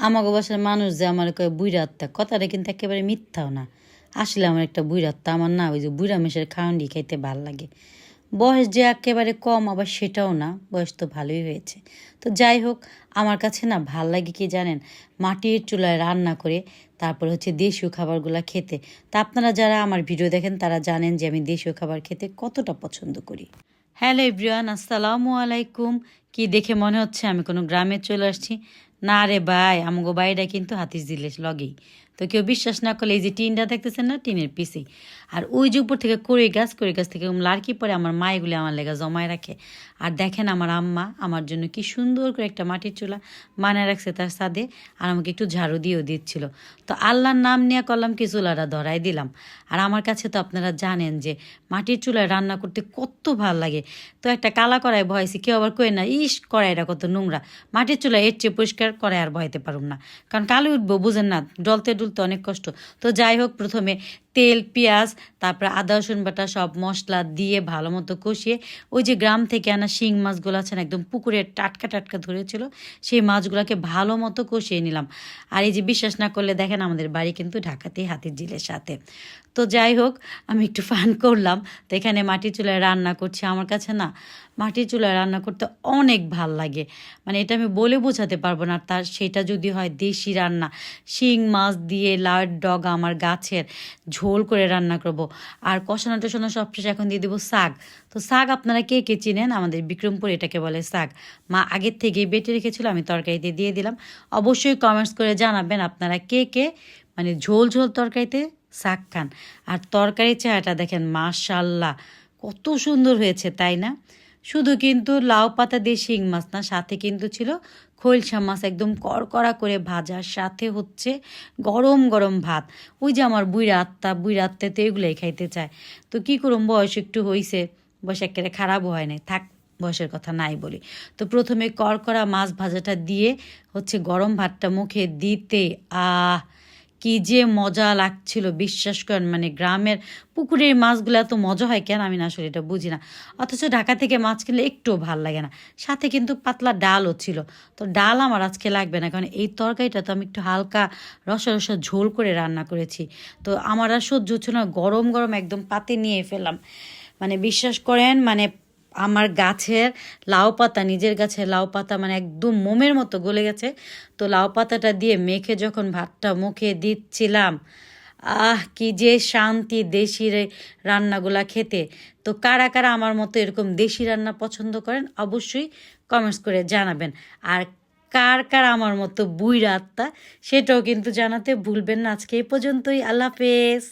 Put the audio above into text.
আমাগো বাসার মানুষ যে আমার কয় বুইড়া আত্মা, কথাটা কিন্তু একেবারে মিথ্যাও না। আসলে আমার একটা বুইড়া আত্মা, আমার না ওই যে বুইড়া মেশের খাওয়ান্ডি খাইতে ভাল লাগে। বয়স যে একেবারে কম আবার সেটাও না, বয়স তো ভালোই হয়েছে। তো যাই হোক, আমার কাছে না ভাল লাগে কি জানেন, মাটির চুলায় রান্না করে তারপর হচ্ছে দেশীয় খাবারগুলো খেতে। তা আপনারা যারা আমার ভিডিও দেখেন তারা জানেন যে আমি দেশীয় খাবার খেতে কতটা পছন্দ করি। হ্যালো এভরিওয়ান, আসসালামু আলাইকুম। কি দেখে মনে হচ্ছে আমি কোনো গ্রামে চলে আসছি? না রে ভাই, আমগো বাড়িটা কিন্তু হাতিঝিলের লগেই। তো কেউ বিশ্বাস না করলে এই যে টিনটা দেখতেছেন না, টিনের পিসেই। আর ওই যে উপর থেকে কড়ই গাছ থেকে লাড়কি পরে আমার মা এগুলি আমার লেগা জমায় রাখে। আর দেখেন আমার আম্মা আমার জন্য কি সুন্দর করে একটা মাটির চুলা বানায় রাখছে তার ছাদে, আর আমাকে একটু ঝাড়ু দিয়েও দিচ্ছিল। তো আল্লাহর নাম নিয়ে করলাম কি চুলাটা ধরাই দিলাম। আর আমার কাছে তো আপনারা জানেন যে মাটির চুলায় রান্না করতে কত ভাল লাগে। তো একটা কালা কড়াই ভয়েছি, কেউ আবার কয়ে না ইস কড়াইটা কত নোংরা। মাটির চুলায় এর চেয়ে পরিষ্কার কড়াই আর ভয়তে পারুম না, কারণ কালো উঠবো বুঝেন না, ডলতে ডুলতে অনেক কষ্ট। তো যাই হোক, প্রথমে তেল পেঁয়াজ তারপরে আদা রসুন বাটা সব মশলা দিয়ে ভালো মতো কষিয়ে ওই যে গ্রাম থেকে আনা শিং মাছগুলো আছেন একদম পুকুরের টাটকা টাটকা ধরেছিল, সেই মাছগুলোকে ভালো মতো কষিয়ে নিলাম। আর এই যে বিশ্বাস না করলে দেখেন আমাদের বাড়ি কিন্তু ঢাকাতেই হাতিঝিলের সাথে। তো যাই হোক, আমি একটু ফান করলাম। তো এখানে মাটির চুলায় রান্না করছি। আমার কাছে না মাটির চুলায় রান্না করতে অনেক ভাল লাগে, মানে এটা আমি বলে বোঝাতে পারবো না। তার সেটা যদি হয় দেশি রান্না, শিং মাছ দিয়ে লাউ ডগা আমার গাছের ঝোল করে রান্না করব। আর কষানো টষানো সব শেষে এখন দিয়ে দেবো শাক। তো শাক আপনারা কে কে চিনেন? আমাদের বিক্রমপুর এটাকে বলে শাক। মা আগের থেকেই বেটে রেখেছিল, আমি তরকারিতে দিয়ে দিলাম। অবশ্যই কমেন্টস করে জানাবেন আপনারা কে কে মানে ঝোল ঝোল তরকারিতে শাক খান। আর তরকারি চেহারাটা দেখেন, মাশাল্লাহ কত সুন্দর হয়েছে, তাই না? শুধু কিন্তু লাউ পাতা দিয়ে শিং মাছ না, সাথে কিন্তু ছিল খৈলসা মাছ একদম কড়কড়া করে ভাজার সাথে হচ্ছে গরম গরম ভাত। ওই যে আমার বুড়ি আত্মা তো এগুলোই খাইতে চায়। তো কী করুম, বয়স একটু হইছে, বয়স একেবারে খারাপও হয় নাই, থাক বয়সের কথা নাই বলি। তো প্রথমে কড়কড়া মাছ ভাজাটা দিয়ে হচ্ছে গরম ভাতটা মুখে দিতে কি যে মজা লাগছিল বিশ্বাস করেন। মানে গ্রামের পুকুরের মাছগুলো এত মজা হয় কেন আমি না আসলে এটা বুঝি না। অথচ ঢাকা থেকে মাছ কিনলে একটুও ভাল লাগে না। সাথে কিন্তু পাতলা ডালও ছিল। তো ডাল আমার আজকে লাগবে না, কারণ এই তরকারিটা তো আমি একটু হালকা রসা রসা ঝোল করে রান্না করেছি। তো আমার আর সহ্য হচ্ছে না, গরম গরম একদম পাতে নিয়ে ফেললাম। মানে বিশ্বাস করেন, মানে আমার গাছের লাউ পাতা, নিজের গাছের লাউ পাতা মানে একদম মোমের মতো গলে গেছে। তো লাউ পাতাটা দিয়ে মেখে যখন ভাতটা মুখে দিচ্ছিলাম, কি যে শান্তি দেশি রান্নাগুলা খেতে। তো কারা কারা আমার মতো এরকম দেশি রান্না পছন্দ করেন অবশ্যই কমেন্টস করে জানাবেন। আর কার কার আমার মতো বুইড়া আত্মা সেটাও কিন্তু জানাতে ভুলবেন না। আজকে এই পর্যন্তই, আল্লাহ হাফেজ।